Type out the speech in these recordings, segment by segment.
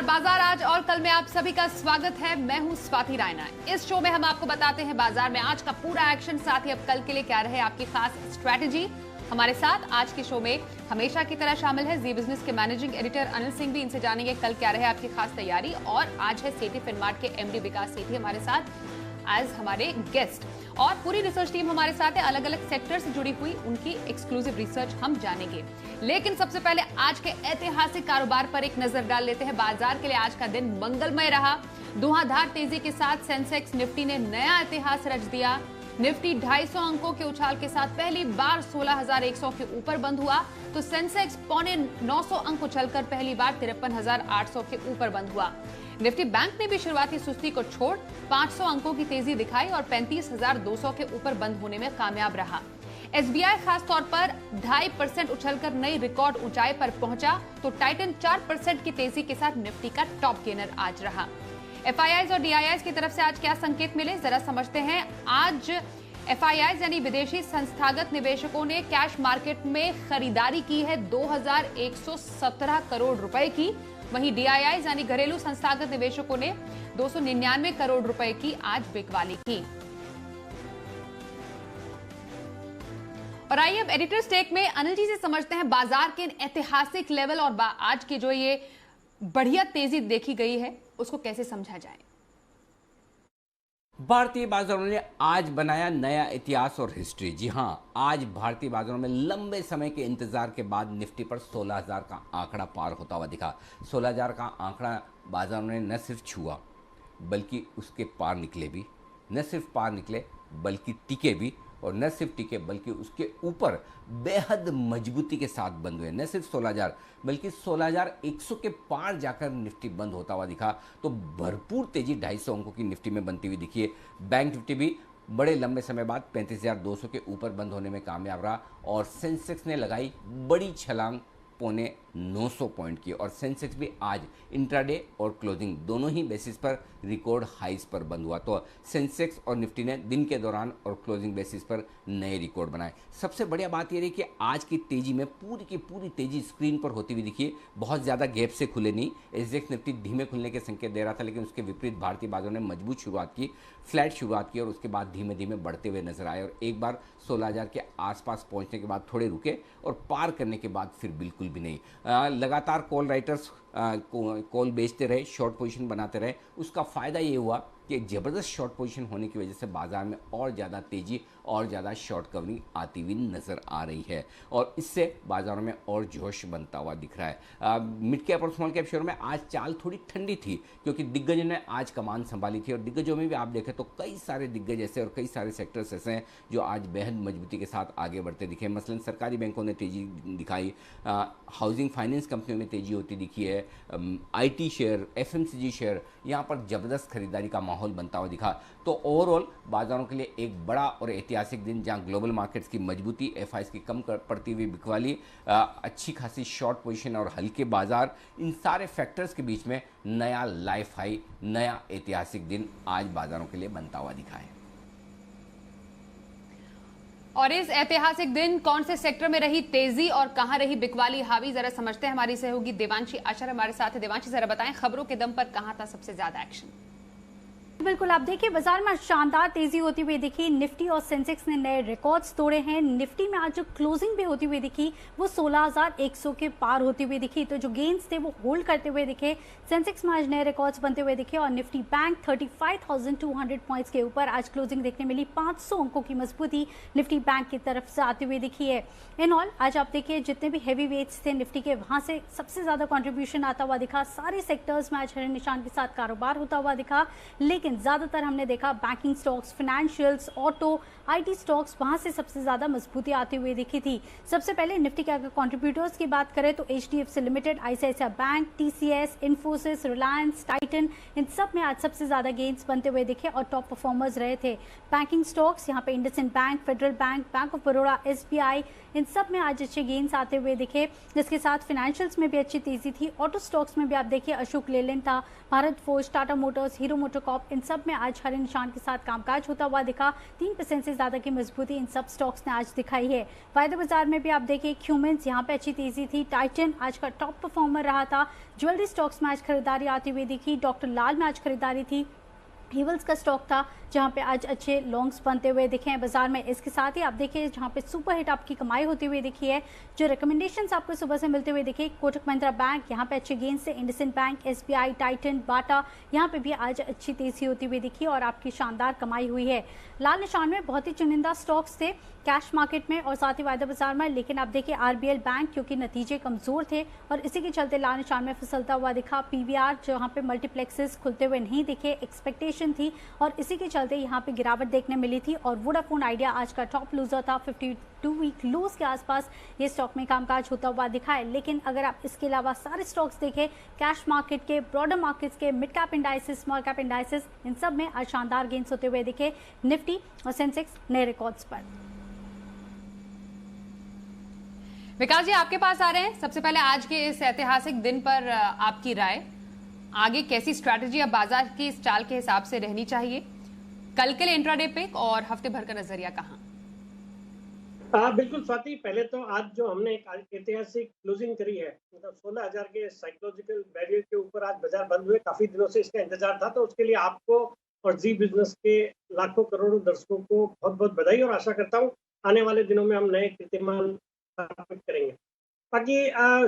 नमस्कार। बाजार आज और कल में आप सभी का स्वागत है। मैं हूं स्वाति रायना। इस शो में हम आपको बताते हैं बाजार में आज का पूरा एक्शन, साथ ही अब कल के लिए क्या रहे आपकी खास स्ट्रैटेजी। हमारे साथ आज के शो में हमेशा की तरह शामिल है जी बिजनेस के मैनेजिंग एडिटर अनिल सिंह भी। इनसे जानेंगे कल क्या रहे आपकी खास तैयारी। और आज है सेठी फिनमार्ट के एमडी विकास सेठी हमारे साथ एज हमारे गेस्ट, और पूरी रिसर्च टीम हमारे साथ है। अलग अलग सेक्टर से जुड़ी हुई उनकी एक्सक्लूसिव रिसर्च हम जानेंगे। लेकिन सबसे पहले आज के ऐतिहासिक कारोबार पर एक नजर डाल लेते हैं। बाजार के लिए आज का दिन मंगलमय रहा। धुआंधार तेजी के साथ सेंसेक्स निफ्टी ने नया इतिहास रच दिया। निफ्टी 250 अंकों के उछाल के साथ पहली बार 16,100 के ऊपर बंद हुआ, तो सेंसेक्स 950 अंक उछलकर पहली बार 53,800 के ऊपर बंद हुआ। निफ्टी बैंक ने भी शुरुआती सुस्ती को छोड़ 500 अंकों की तेजी दिखाई और 35,200 के ऊपर बंद होने में कामयाब रहा। एसबीआई खास तौर पर 2.5% उछलकर नई रिकॉर्ड ऊंचाई पर पहुंचा, तो टाइटन 4% की तेजी के साथ निफ्टी का टॉप गेनर आज रहा। एफआईआईज और डीआईआईज की तरफ से आज क्या संकेत मिले, जरा समझते हैं। आज एफआईआईज यानी विदेशी संस्थागत निवेशकों ने कैश मार्केट में खरीदारी की है 2,117 करोड़ रुपए की। वहीं डीआईआईज यानी घरेलू संस्थागत निवेशकों ने 299 करोड़ रुपए की आज बिकवाली की। और आइए अब एडिटर स्टेक में अनिल जी से समझते हैं बाजार के ऐतिहासिक लेवल और आज की जो ये बढ़िया तेजी देखी गई है उसको कैसे समझा जाए। भारतीय बाजारों ने आज बनाया नया इतिहास और हिस्ट्री। जी हां, आज भारतीय बाजारों में लंबे समय के इंतजार के बाद निफ्टी पर 16,000 का आंकड़ा पार होता हुआ दिखा। 16,000 का आंकड़ा बाजारों ने न सिर्फ छुआ बल्कि उसके पार निकले भी। न सिर्फ पार निकले बल्कि टिके भी, और न सिर्फ टिके बल्कि उसके ऊपर बेहद मजबूती के साथ बंद हुए। न सिर्फ 16,000 बल्कि 16,100 के पार जाकर निफ्टी बंद होता हुआ दिखा। तो भरपूर तेजी 250 अंकों की निफ्टी में बनती हुई दिखी है। बैंक निफ्टी भी बड़े लंबे समय बाद 35,200 के ऊपर बंद होने में कामयाब रहा, और सेंसेक्स ने लगाई बड़ी छलांग 950 पॉइंट की। और सेंसेक्स भी आज इंट्राडे और क्लोजिंग दोनों ही बेसिस पर रिकॉर्ड हाइस पर बंद हुआ। तो सेंसेक्स और निफ्टी ने दिन के दौरान और क्लोजिंग बेसिस पर नए रिकॉर्ड बनाए। सबसे बढ़िया बात यह रही कि आज की तेजी में पूरी की पूरी तेजी स्क्रीन पर होती हुई दिखी। बहुत ज़्यादा गैप से खुले नहीं। एसजेएक्स निफ्टी धीमे खुलने के संकेत दे रहा था, लेकिन उसके विपरीत भारतीय बाजारों ने मजबूत शुरुआत की, फ्लैट शुरुआत की, और उसके बाद धीमे धीमे बढ़ते हुए नजर आए। और एक बार 16,000 के आसपास पहुंचने के बाद थोड़े रुके, और पार करने के बाद फिर बिल्कुल भी नहीं। लगातार कॉल राइटर्स कॉल बेचते रहे, शॉर्ट पोजीशन बनाते रहे। उसका फ़ायदा ये हुआ कि ज़बरदस्त शॉर्ट पोजीशन होने की वजह से बाजार में और ज़्यादा तेज़ी और ज़्यादा शॉर्ट कवरिंग आती हुई नज़र आ रही है, और इससे बाज़ारों में और जोश बनता हुआ दिख रहा है। मिड कैप और स्मॉल कैप शेयर में आज चाल थोड़ी ठंडी थी, क्योंकि दिग्गजों ने आज कमान संभाली थी। और दिग्गजों में भी आप देखें तो कई सारे दिग्गज ऐसे और कई सारे सेक्टर्स ऐसे हैं जो आज बेहद मजबूती के साथ आगे बढ़ते दिखे। मसलन सरकारी बैंकों ने तेज़ी दिखाई, हाउसिंग फाइनेंस कंपनियों में तेज़ी होती दिखी है, IT शेयर, FMCG शेयर, यहाँ पर ज़बरदस्त खरीदारी का माहौल बनता हुआ दिखा। तो ओवरऑल बाजारों के लिए एक बड़ा और ऐतिहासिक दिन, जहां ग्लोबल मार्केट्स की मजबूती, एफआईआईज की कम पड़ती हुई बिकवाली, अच्छी खासी शॉर्ट पोजीशन और हल्के बाजार, इन सारे फैक्टर्स के बीच में नया लाइफ हाई, नया ऐतिहासिक दिन आज बाजारों के लिए बनता हुआ दिखा है। और इस ऐतिहासिक दिन कौन से सेक्टर में रही तेजी और कहां रही बिकवाली हावी, जरा समझते हैं। हमारी सहयोगी देवांशी आचार्य हमारे साथ है। देवांशी, जरा बताएं खबरों के दम पर कहां था सबसे ज्यादा एक्शन। बिल्कुल, आप देखिए बाजार में शानदार तेजी होती हुई दिखी। निफ्टी और सेंसेक्स ने नए रिकॉर्ड्स तोड़े हैं। निफ्टी में आज जो क्लोजिंग भी होती हुई दिखी वो 16,100 के पार होती हुई दिखी, तो जो गेन्स थे वो होल्ड करते हुए दिखे। सेंसेक्स में आज नए रिकॉर्ड्स बनते हुए दिखे, और निफ्टी बैंक 35,200 पॉइंट्स के ऊपर आज क्लोजिंग देखने मिली। 500 अंकों की मजबूती निफ्टी बैंक की तरफ से आती हुई दिखी है। इन ऑल आज आप देखिए जितने भी हैवी वेट्स थे निफ्टी के, वहां से सबसे ज्यादा कॉन्ट्रीब्यूशन आता हुआ दिखा। सारे सेक्टर्स में आज हरे निशान के साथ कारोबार होता हुआ दिखा, लेकिन ज्यादातर हमने देखा banking stocks, financials, auto, IT stocks, वहां से सबसे ज्यादा मजबूती आती हुई दिखी थी। सबसे पहले निफ्टी के अगर कंट्रीब्यूटर्स की बात करें तो HDFC limited, ICICI bank, TCS, Infosys, Reliance, Titan, इन सब में आज सबसे ज्यादा गेन्स बनते हुए दिखे और टॉप परफॉर्मर्स रहे थे। बैंकिंग स्टॉक्स यहाँ पे IndusInd bank, federal bank, bank of Baroda, SBI, इन सब में आज अच्छे गेन्स आते हुए दिखे। जिसके साथ फाइनेंशियल्स में भी अच्छी तेजी थी। ऑटो स्टॉक्स में भी आप देखिए अशोक लेलैंड था, भारत फोर्ज, टाटा मोटर्स, हीरो मोटोकॉर्प, इन इन सब में आज हरे निशान के साथ कामकाज होता हुआ दिखा। 3% से ज्यादा की मजबूती इन सब स्टॉक्स ने आज दिखाई है। वायदा बाजार में भी आप देखिए ह्यूमन्स यहाँ पे अच्छी तेजी थी। टाइटन आज का टॉप परफॉर्मर रहा था। ज्वेलरी स्टॉक्स में आज खरीदारी आती हुई दिखी। डॉक्टर लाल में आज खरीदारी थी। हीवल्स का स्टॉक था जहां पे आज अच्छे लॉन्ग्स बनते हुए दिखे हैं बाजार में। इसके साथ ही आप देखिए जहां पे सुपर हिट आपकी कमाई होती हुई दिखी है। जो रिकमेंडेशंस आपको सुबह से मिलते हुए दिखे, कोटक महिंद्रा बैंक यहां पे अच्छे गेन से, इंडसइंड बैंक, एसबीआई, टाइटन, बाटा यहां पे भी आज अच्छी तेजी होती हुई दिखी और आपकी शानदार कमाई हुई है। लाल निशान में बहुत ही चुनिंदा स्टॉक्स थे कैश मार्केट में और साथ ही वायदा बाजार में, लेकिन आप देखिए आरबीएल बैंक क्योंकि नतीजे कमजोर थे और इसी के चलते लाल निशान में फिसलता हुआ दिखा। पीवीआर जहां पे मल्टीप्लेक्सेस खुलते हुए नहीं दिखे, एक्सपेक्टेशन थी और इसी के चलते यहाँ पे गिरावट देखने मिली थी। और वोडाफोन आइडिया आज का टॉप लूजर था। 52 वीक लूज के आसपास ये स्टॉक में कामकाज होता हुआ दिखा है। लेकिन अगर आप इसके अलावा सारे स्टॉक्स देखें, कैश मार्केट के, ब्रॉडर मार्केट्स के, mid cap indices, small cap indices, इन सब में आज शानदार गेन्स होते हुए दिखे। निफ्टी और सेंसेक्स नए रिकॉर्ड्स पर। विकास जी आपके पास आ रहे हैं। सबसे पहले आज के इस ऐतिहासिक दिन पर आपकी राय, आगे कैसी स्ट्रैटेजी अब बाजार की इस चाल के हिसाब से रहनी चाहिए, कल के लिए इंट्राडे पिक और हफ्ते भर का नजरिया कहां? बिल्कुल स्वाति, पहले तो आज जो हमने एक ऐतिहासिक क्लोजिंग करी है, मतलब 16,000 के साइकोलॉजिकल बैरियर के ऊपर आज बाजार बंद हुए। काफी दिनों से इसका इंतजार था, तो उसके लिए आपको और जी बिजनेस के लाखों करोड़ों दर्शकों को बहुत बहुत बधाई और आशा करता हूँ आने वाले दिनों में हम नए कीर्तिमान स्थापित करेंगे। बाकी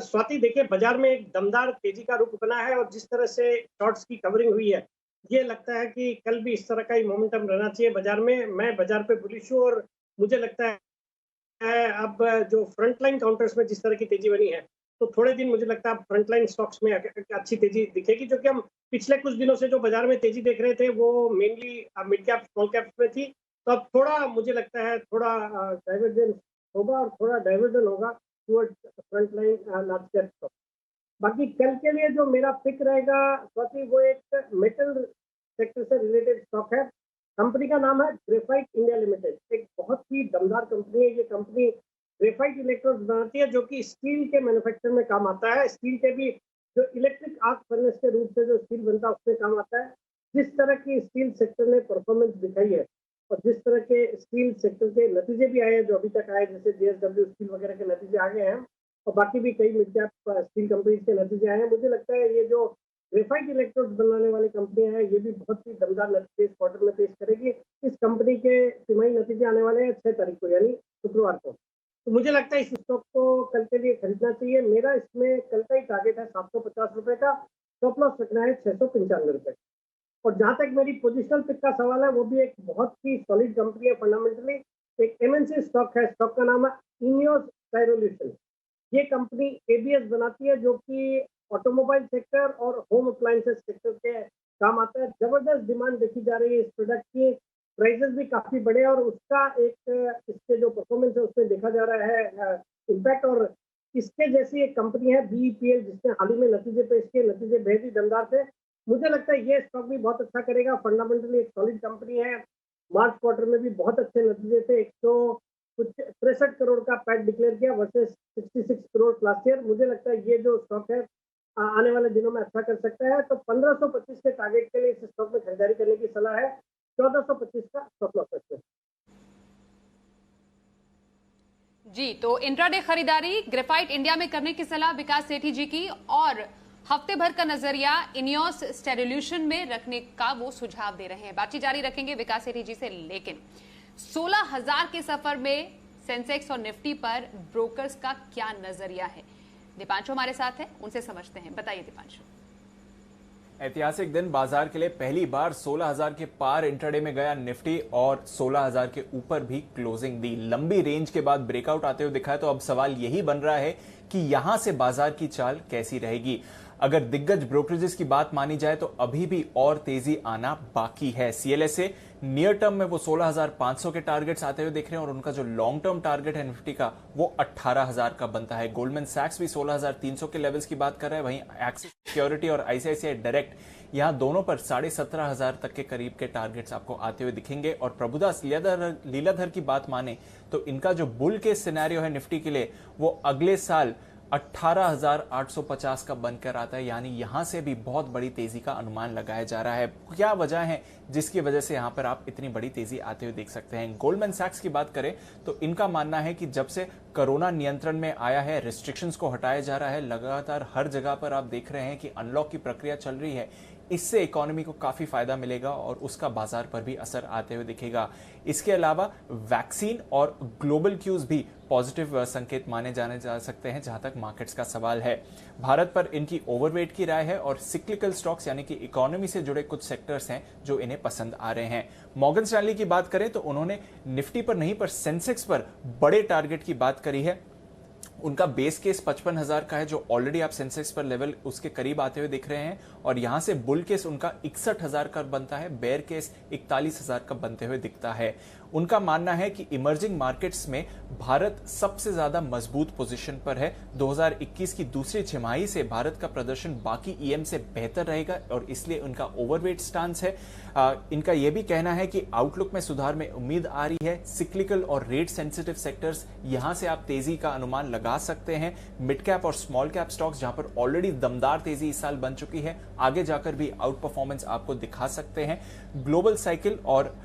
स्वाति देखिए, बाजार में एक दमदार तेजी का रूप बना है और जिस तरह से शॉर्ट्स की कवरिंग हुई है, ये लगता है कि कल भी इस तरह का ही मोमेंटम रहना चाहिए बाजार में। मैं बाजार पे बुलिश हूँ और मुझे लगता है अब जो फ्रंटलाइन काउंटर्स में जिस तरह की तेजी बनी है, तो थोड़े दिन मुझे लगता है फ्रंटलाइन स्टॉक्स में अच्छी तेजी दिखेगी। जो कि हम पिछले कुछ दिनों से जो बाजार में तेजी देख रहे थे वो mainly mid cap small caps में थी, तो अब थोड़ा मुझे लगता है थोड़ा डाइवर्जेंस होगा और थोड़ा डाइवर्जन होगा towards frontline large cap stock. बाकी कल के लिए जो मेरा पिक रहेगा स्वाति, वो एक मेटल सेक्टर से रिलेटेड स्टॉक है। कंपनी का नाम है ग्रेफाइट इंडिया लिमिटेड। एक बहुत ही दमदार कंपनी है। ये कंपनी ग्रेफाइट इलेक्ट्रोड बनाती है जो कि स्टील के मैन्युफैक्चर में काम आता है। स्टील के भी जो इलेक्ट्रिक आर्क फर्नेस के रूप से जो स्टील बनता है उसमें काम आता है। जिस तरह की स्टील सेक्टर ने परफॉर्मेंस दिखाई है और जिस तरह के स्टील सेक्टर के नतीजे भी आए हैं जो अभी तक आए, जैसे जेएसडब्ल्यू स्टील वगैरह के नतीजे आ गए हैं और बाकी भी कई मिड कैप स्टील कंपनीज के नतीजे आए हैं, मुझे लगता है ये जो ग्रेफाइट इलेक्ट्रोड बनाने वाली कंपनियां हैं ये भी बहुत ही दमदार नतीजे इस क्वार्टर में पेश करेगी। इस कंपनी के तिमाही नतीजे आने वाले हैं 6 तारीख को, यानी शुक्रवार को। तो मुझे लगता है इस स्टॉक को कल के लिए खरीदना चाहिए। मेरा इसमें कल का ही टारगेट है 750 रुपए का, स्टॉप लॉस रखना है 695 रुपए। और जहां तक मेरी पोजिशनल पिक का सवाल है, वो भी एक बहुत ही सॉलिड कंपनी है फंडामेंटली। एक एमएनसी स्टॉक है, स्टॉक का नाम है इनियोस स्टायरोल्यूशन। ये कंपनी एबीएस बनाती है जो कि ऑटोमोबाइल सेक्टर और होम अप्लायंसेस सेक्टर के काम आता है। जबरदस्त डिमांड देखी जा रही है इस प्रोडक्ट की, प्राइसेस भी काफी बड़े और उसका एक इसके जो परफॉर्मेंस है उसमें देखा जा रहा है इम्पैक्ट। और इसके जैसी एक कंपनी है बीईपीएल जिसने हाल ही में नतीजे पेश किए, नतीजे बेहद ही दमदार थे। मुझे लगता है ये स्टॉक भी बहुत अच्छा करेगा। फंडामेंटली एक सॉलिड कंपनी है। मार्च क्वार्टर में भी बहुत अच्छे नतीजे थे, 163 करोड़ का पैट डिक्लेयर किया वर्सेस 66 करोड़ लास्ट ईयर। मुझे लगता है ये जो स्टॉक है आने वाले दिनों में अच्छा कर सकता है। तो 1525 के टारगेट के लिए इस स्टॉक में खरीदारी करने की सलाह है। 1425 का स्टॉप लॉस रखते हैं। जी, तो इंट्राडे खरीदारी ग्रेफाइट इंडिया में करने की सलाह विकास सेठी जी की और हफ्ते भर का नजरिया इनियोस स्टेरिल्यूशन में रखने का वो सुझाव दे रहे हैं। बातचीत जारी रखेंगे विकास सेठी जी से। लेकिन 16,000 के सफर में सेंसेक्स और निफ्टी पर ब्रोकर्स का क्या नजरिया है, दीपांशु हमारे साथ है, उनसे समझते हैं। बताइए दीपांशु। ऐतिहासिक दिन बाजार के लिए पहली बार 16,000 के पार इंट्राडे में गया निफ्टी और 16,000 के ऊपर भी क्लोजिंग दी। लंबी रेंज के बाद ब्रेकआउट आते हुए दिखा है। तो अब सवाल यही बन रहा है कि यहां से बाजार की चाल कैसी रहेगी। अगर दिग्गज ब्रोकरेजेस की बात मानी जाए तो अभी भी और तेजी आना बाकी है। सीएलएसए नियर टर्म में वो 16,500 के टारगेट्स आते हुए दिख रहे हैं और उनका जो लॉन्ग टर्म टारगेट है निफ्टी का वो 18,000 का बनता है। गोल्डमैन सैक्स भी 16,300 के लेवल्स की बात कर रहा है। वहीं एक्सिस सिक्योरिटी और आईसीआईसीआई डायरेक्ट यहां दोनों पर 17,500 तक के करीब के टारगेट्स आपको आते हुए दिखेंगे। और प्रभुदास लीलाधर की बात माने तो इनका जो बुल केस सिनेरियो है निफ्टी के लिए वो अगले साल 18,850 का बनकर आता है, यानी यहां से भी बहुत बड़ी तेजी का अनुमान लगाया जा रहा है। क्या वजह है जिसकी वजह से यहां पर आप इतनी बड़ी तेजी आते हुए देख सकते हैं? गोल्डमैन सैक्स की बात करें तो इनका मानना है कि जब से कोरोना नियंत्रण में आया है, रिस्ट्रिक्शंस को हटाया जा रहा है, लगातार हर जगह पर आप देख रहे हैं कि अनलॉक की प्रक्रिया चल रही है, इससे इकोनॉमी को काफी फायदा मिलेगा और उसका बाजार पर भी असर आते हुए दिखेगा। इसके अलावा वैक्सीन और ग्लोबल क्यूज भी पॉजिटिव संकेत माने जाने जा सकते हैं जहां तक मार्केट्स का सवाल है। भारत पर इनकी ओवरवेट की राय है और सिक्लिकल स्टॉक्स यानी कि इकोनॉमी से जुड़े कुछ सेक्टर्स हैं जो इन्हें पसंद आ रहे हैं। मॉर्गन स्टैनली की बात करें तो उन्होंने निफ्टी पर नहीं पर सेंसेक्स पर बड़े टारगेट की बात करी है। उनका बेस केस 55,000 का है जो ऑलरेडी आप सेंसेक्स पर लेवल उसके करीब आते हुए दिख रहे हैं, और यहां से बुल केस उनका 61,000 का बनता है, बेयर केस 41,000 का बनते हुए दिखता है। उनका मानना है कि इमर्जिंग मार्केट्स में भारत सबसे ज्यादा मजबूत पोजीशन पर है। 2021 की दूसरी छमाही से भारत का प्रदर्शन बाकी ईएम से बेहतर रहेगा और इसलिए उनका ओवरवेट स्टांस है। इनका यह भी कहना है कि आउटलुक में सुधार में उम्मीद आ रही है। सिक्लिकल और रेट सेंसिटिव सेक्टर्स, यहां से आप तेजी का अनुमान लगा सकते हैं। मिड कैप और स्मॉल कैप स्टॉक्स जहां पर ऑलरेडी दमदार तेजी इस साल बन चुकी है, आगे जाकर भी आउट परफॉर्मेंस आपको दिखा सकते हैं। ग्लोबल साइकिल और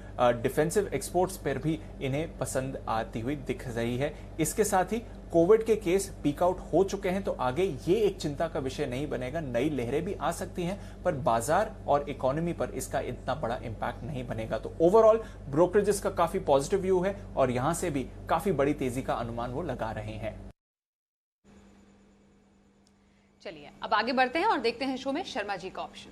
डिफेंसिव एक्सपोर्ट्स पर भी इन्हें पसंद आती हुई दिख रही है। इसके साथ ही कोविड के केस पीक आउट हो चुके हैं तो आगे ये एक चिंता का विषय नहीं बनेगा। नई लहरें भी आ सकती हैं पर बाजार और इकोनॉमी पर इसका इतना बड़ा इंपैक्ट नहीं बनेगा। तो ओवरऑल ब्रोकरेजेस का काफी पॉजिटिव व्यू है और यहां से भी काफी बड़ी तेजी का अनुमान वो लगा रहे हैं। चलिए अब आगे बढ़ते हैं और देखते हैं शो में शर्मा जी का ऑप्शन।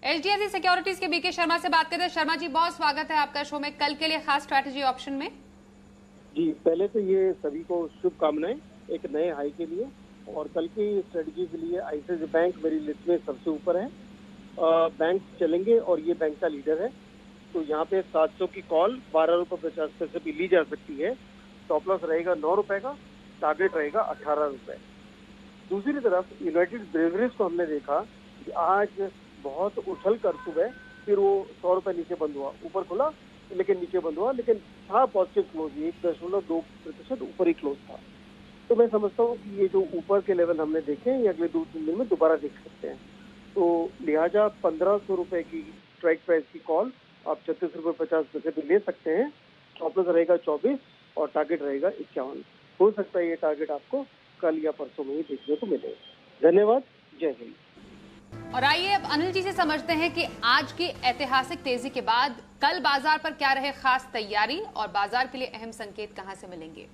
एचडीएफसी सिक्योरिटीज के बीके शर्मा से बात करते हैं। शर्मा जी, बहुत स्वागत है आपका शो में। कल के लिए खास स्ट्रैटेजी ऑप्शन में। जी, पहले तो ये सभी को शुभकामनाएं एक नए हाई के लिए, और कल की स्ट्रेटजी के लिए आईसीआईसीआई बैंक मेरी लिस्ट में सबसे ऊपर है। बैंक चलेंगे और ये बैंक का लीडर है, तो यहाँ पे 700 की कॉल 12 रुपये 50 पैसे भी ली जा सकती है। स्टॉप लॉस रहेगा 9 रुपए का, टारगेट रहेगा 18 रुपए। दूसरी तरफ यूनाइटेड ब्रेवरीज को हमने देखा कि आज बहुत उछल कर सुबह फिर वो 100 रुपए नीचे बंद हुआ, ऊपर खुला लेकिन नीचे बंद हुआ, लेकिन था पॉजिटिव क्लोज, 1.2% ऊपर ही क्लोज था। तो मैं समझता हूँ कि ये जो ऊपर के लेवल हमने देखे हैं ये अगले 2-3 दिन में दोबारा देख सकते हैं। तो लिहाजा 1500 रुपए की स्ट्राइक प्राइस की कॉल आप 36 रुपये 50 पैसे भी ले सकते हैं। स्टॉप लॉस रहेगा 24 और टारगेट रहेगा 51। हो सकता है ये टारगेट आपको कल या परसों में ही देखने को मिले। धन्यवाद, जय हिंद। और आइए अब अनिल जी से समझते हैं कि आज की ऐतिहासिक तेजी के बाद कल बाजार पर क्या रहे खास तैयारी और बाजार के लिए अहम संकेत कहां से मिलेंगे।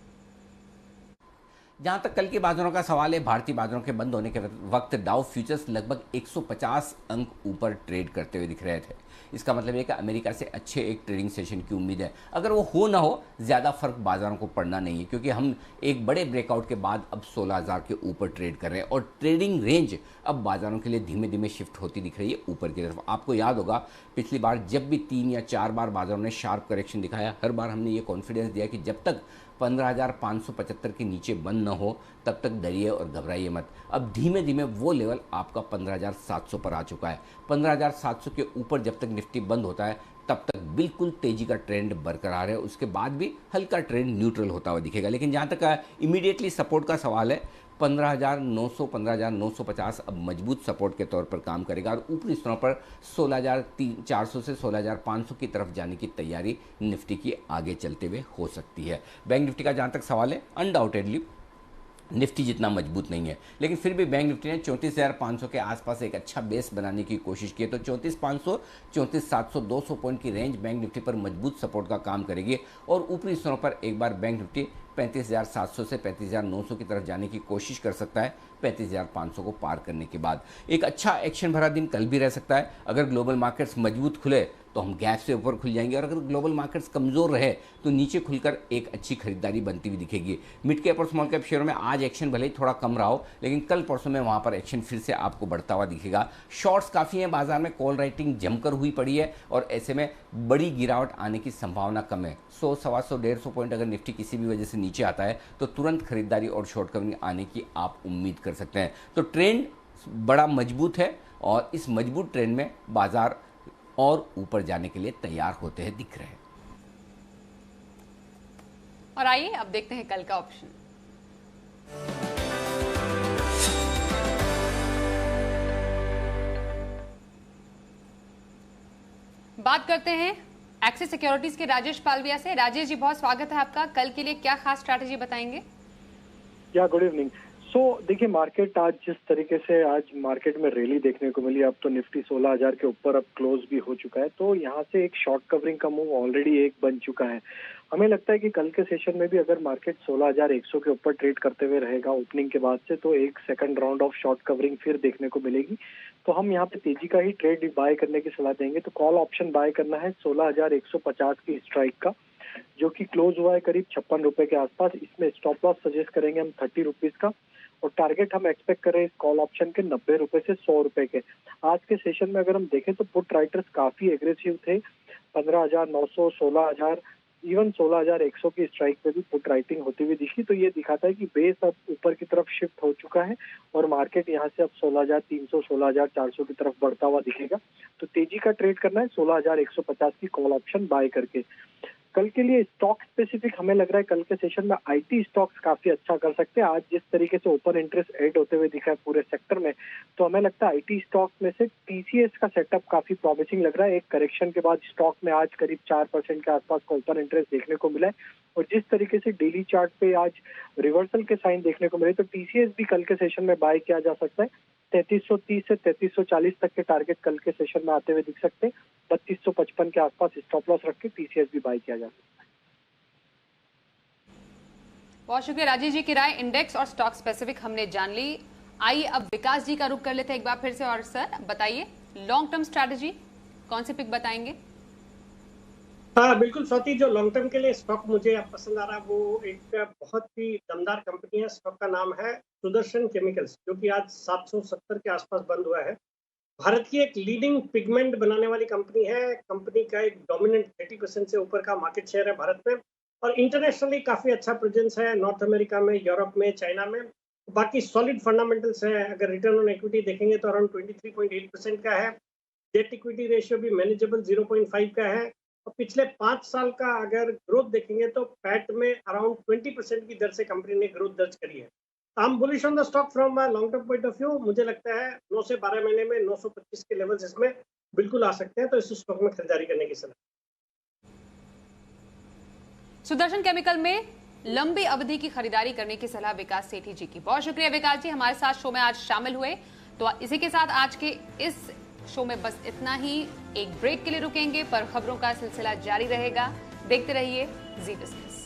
जहां तक कल के बाजारों का सवाल है, भारतीय बाजारों के बंद होने के वक्त डाउ फ्यूचर्स लगभग 150 अंक ऊपर ट्रेड करते हुए दिख रहे थे। इसका मतलब है कि अमेरिका से अच्छे एक ट्रेडिंग सेशन की उम्मीद है। अगर वो हो ना हो, ज़्यादा फर्क बाजारों को पड़ना नहीं है, क्योंकि हम एक बड़े ब्रेकआउट के बाद अब 16,000 के ऊपर ट्रेड कर रहे हैं और ट्रेडिंग रेंज अब बाजारों के लिए धीमे धीमे शिफ्ट होती दिख रही है ऊपर की तरफ। आपको याद होगा पिछली बार जब भी 3 या 4 बार बाजारों ने शार्प करेक्शन दिखाया, हर बार हमने ये कॉन्फिडेंस दिया कि जब तक 15,575 के नीचे बंद न हो तब तक डरिए और घबराइए मत। अब धीमे धीमे वो लेवल आपका 15,700 पर आ चुका है। 15,700 के ऊपर जब तक निफ्टी बंद होता है तब तक बिल्कुल तेजी का ट्रेंड बरकरार है, उसके बाद भी हल्का ट्रेंड न्यूट्रल होता हुआ दिखेगा। लेकिन जहाँ तक इमीडिएटली सपोर्ट का सवाल है, 15,900 15,950 अब मजबूत सपोर्ट के तौर पर काम करेगा और ऊपरी स्तरों पर 16,400 से 16,500 की तरफ जाने की तैयारी निफ्टी की आगे चलते हुए हो सकती है। बैंक निफ्टी का जहाँ तक सवाल है, अनडाउटेडली निफ्टी जितना मजबूत नहीं है, लेकिन फिर भी बैंक निफ्टी ने 34,500 के आसपास एक अच्छा बेस बनाने की कोशिश की है। तो 34,500 34,700 200 पॉइंट की रेंज बैंक निफ्टी पर मजबूत सपोर्ट का काम करेगी और ऊपरी स्तरों पर एक बार बैंक निफ्टी 35,700 से 35,900 की तरफ जाने की कोशिश कर सकता है 35,500 को पार करने के बाद। एक अच्छा एक्शन भरा दिन कल भी रह सकता है। अगर ग्लोबल मार्केट्स मजबूत खुले तो हम गैप से ऊपर खुल जाएंगे और अगर ग्लोबल मार्केट्स कमज़ोर रहे तो नीचे खुलकर एक अच्छी खरीदारी बनती हुई दिखेगी। मिड कैप और स्मॉल कैप शेयरों में आज एक्शन भले ही थोड़ा कम रहा हो, लेकिन कल परसों में वहाँ पर एक्शन फिर से आपको बढ़ता हुआ दिखेगा। शॉर्ट्स काफ़ी हैं बाजार में, कॉल राइटिंग जमकर हुई पड़ी है और ऐसे में बड़ी गिरावट आने की संभावना कम है। 100, 125, 150 पॉइंट अगर निफ्टी किसी भी वजह से नीचे आता है तो तुरंत खरीदारी और शॉर्ट कवरिंग आने की आप उम्मीद कर सकते हैं। तो ट्रेंड बड़ा मजबूत है और इस मजबूत ट्रेंड में बाजार और ऊपर जाने के लिए तैयार होते हैं दिख रहे हैं। और आइए अब देखते हैं कल का ऑप्शन। बात करते हैं एक्सिस सिक्योरिटीज के राजेश पालविया से। राजेश जी, बहुत स्वागत है आपका। कल के लिए क्या खास स्ट्रैटेजी बताएंगे? या गुड इवनिंग। देखिए, मार्केट आज जिस तरीके से आज मार्केट में रैली देखने को मिली, अब तो निफ्टी 16,000 के ऊपर अब क्लोज भी हो चुका है, तो यहाँ से एक शॉर्ट कवरिंग का मूव ऑलरेडी एक बन चुका है। हमें लगता है कि कल के सेशन में भी अगर मार्केट 16,100 के ऊपर ट्रेड करते हुए रहेगा ओपनिंग के बाद से, तो एक second round of short covering फिर देखने को मिलेगी। तो हम यहाँ पे तेजी का ही ट्रेड बाय करने की सलाह देंगे। तो कॉल ऑप्शन बाय करना है 16,150 की स्ट्राइक का, जो कि क्लोज हुआ है करीब 56 रुपए के आसपास। इसमें स्टॉप लॉस सजेस्ट करेंगे हम 30 रुपीज का, और टारगेट हम एक्सपेक्ट करें इस कॉल ऑप्शन के 90 रुपए से 100 रुपए के। आज के सेशन में अगर हम देखें तो पुट राइटर्स काफी एग्रेसिव थे। 15,900, 16,000, इवन 16,100 की स्ट्राइक पे भी पुट राइटिंग होती हुई दिखी। तो ये दिखाता है कि बेस अब ऊपर की तरफ शिफ्ट हो चुका है और मार्केट यहाँ से अब 16,300, 16,400 की तरफ बढ़ता हुआ दिखेगा। तो तेजी का ट्रेड करना है 16,150 की कॉल ऑप्शन बाय करके। कल के लिए स्टॉक स्पेसिफिक हमें लग रहा है कल के सेशन में आईटी स्टॉक्स काफी अच्छा कर सकते हैं। आज जिस तरीके से ओपन इंटरेस्ट ऐड होते हुए दिखा है पूरे सेक्टर में, तो हमें लगता है आईटी स्टॉक में से टीसीएस का सेटअप काफी प्रॉमिसिंग लग रहा है। एक करेक्शन के बाद स्टॉक में आज करीब 4% के आसपास का ओपन इंटरेस्ट देखने को मिला है, और जिस तरीके से डेली चार्ट पे आज रिवर्सल के साइन देखने को मिले, तो टीसीएस भी कल के सेशन में बाय किया जा सकता है। 3330 से 3340 तक के टारगेट कल के सेशन में आते हुए दिख सकते हैं। 3255 के आसपास स्टॉप लॉस रख के टीसीएस भी बाय किया जा सकता है। बहुत शुक्रिया राजेश जी की राय। इंडेक्स और स्टॉक स्पेसिफिक हमने जान ली। आइए अब विकास जी का रुख कर लेते हैं एक बार फिर से। और सर बताइए, लॉन्ग टर्म स्ट्रैटेजी कौन सी पिक बताएंगे? हाँ बिल्कुल स्वाति, जो लॉन्ग टर्म के लिए स्टॉक मुझे अब पसंद आ रहा है वो एक बहुत ही दमदार कंपनी है। स्टॉक का नाम है सुदर्शन केमिकल्स, जो कि आज 770 के आसपास बंद हुआ है। भारत की एक लीडिंग पिगमेंट बनाने वाली कंपनी है। कंपनी का एक डोमिनेंट 30% से ऊपर का मार्केट शेयर है भारत में, और इंटरनेशनली काफी अच्छा प्रेजेंस है नॉर्थ अमेरिका में, यूरोप में, चाइना में। बाकी सॉलिड फंडामेंटल्स है। अगर रिटर्न ऑन इक्विटी देखेंगे तो अराउंड 23.8% का है। डेट इक्विटी रेशियो भी मैनेजेबल 0.5 का है। और पिछले 5 साल का अगर ग्रोथ देखेंगे तो पैट में अराउंड 20% की दर से कंपनी ने ग्रोथ दर्ज करी है। I'm bullish on the stock from a long term point of view। मुझे लगता है 9 से 12 महीने में 925 के लेवल्स इसमें बिल्कुल आ सकते हैं, तो इस स्टॉक में खरीदारी करने की सलाह। सुदर्शन केमिकल में लंबी अवधि की खरीदारी करने की सलाह विकास सेठी जी की। बहुत शुक्रिया विकास जी, हमारे साथ शो में आज शामिल हुए। तो इसी के साथ आज के इस शो में बस इतना ही। एक ब्रेक के लिए रुकेंगे, पर खबरों का सिलसिला जारी रहेगा। देखते रहिए जी बिजनेस।